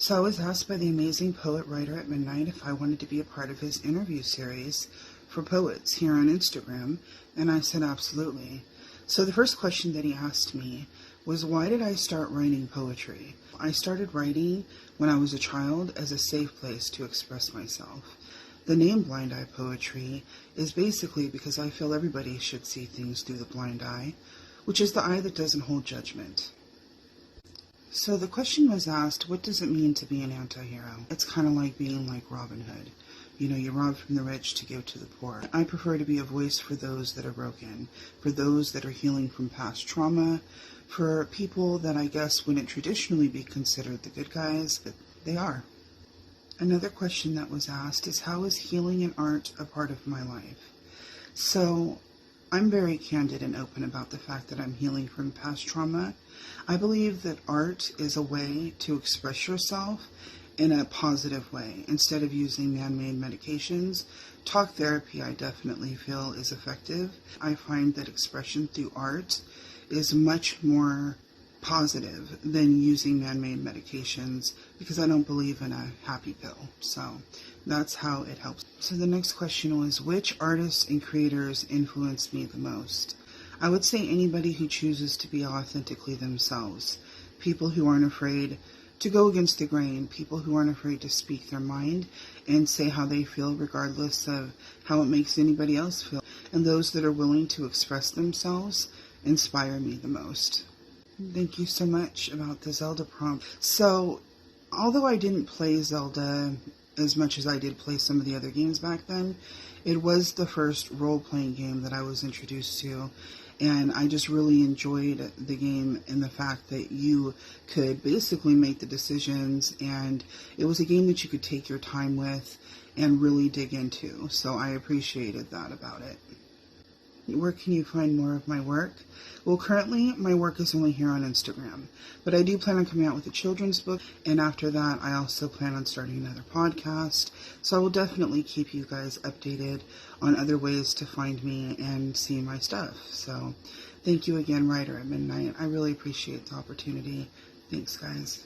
So I was asked by the amazing poet writer at midnight if I wanted to be a part of his interview series for poets here on Instagram, and I said absolutely. So the first question that he asked me was, why did I start writing poetry? I started writing when I was a child as a safe place to express myself. The name Blind Eye Poetry is basically because I feel everybody should see things through the blind eye, which is the eye that doesn't hold judgment. So the question was asked, what does it mean to be an anti-hero? It's kind of like being like Robin Hood. You know, you rob from the rich to give to the poor. I prefer to be a voice for those that are broken, for those that are healing from past trauma, for people that I guess wouldn't traditionally be considered the good guys, but they are. Another question that was asked is, how is healing and art a part of my life? So I'm very candid and open about the fact that I'm healing from past trauma. I believe that art is a way to express yourself in a positive way instead of using man-made medications. Talk therapy, I definitely feel, is effective. I find that expression through art is much more positive than using man-made medications because I don't believe in a happy pill. So that's how it helps. So the next question was, which artists and creators influenced me the most? I would say anybody who chooses to be authentically themselves. People who aren't afraid to go against the grain. People who aren't afraid to speak their mind and say how they feel regardless of how it makes anybody else feel. And those that are willing to express themselves inspire me the most. Thank you so much about the Zelda prompt. So, although I didn't play Zelda as much as I did play some of the other games back then, it was the first role-playing game that I was introduced to, and I just really enjoyed the game and the fact that you could basically make the decisions, and it was a game that you could take your time with and really dig into, so I appreciated that about it. Where can you find more of my work? Well, currently, my work is only here on Instagram, but I do plan on coming out with a children's book, and after that, I also plan on starting another podcast, so I will definitely keep you guys updated on other ways to find me and see my stuff. So, thank you again, Writer at Midnight. I really appreciate the opportunity. Thanks, guys.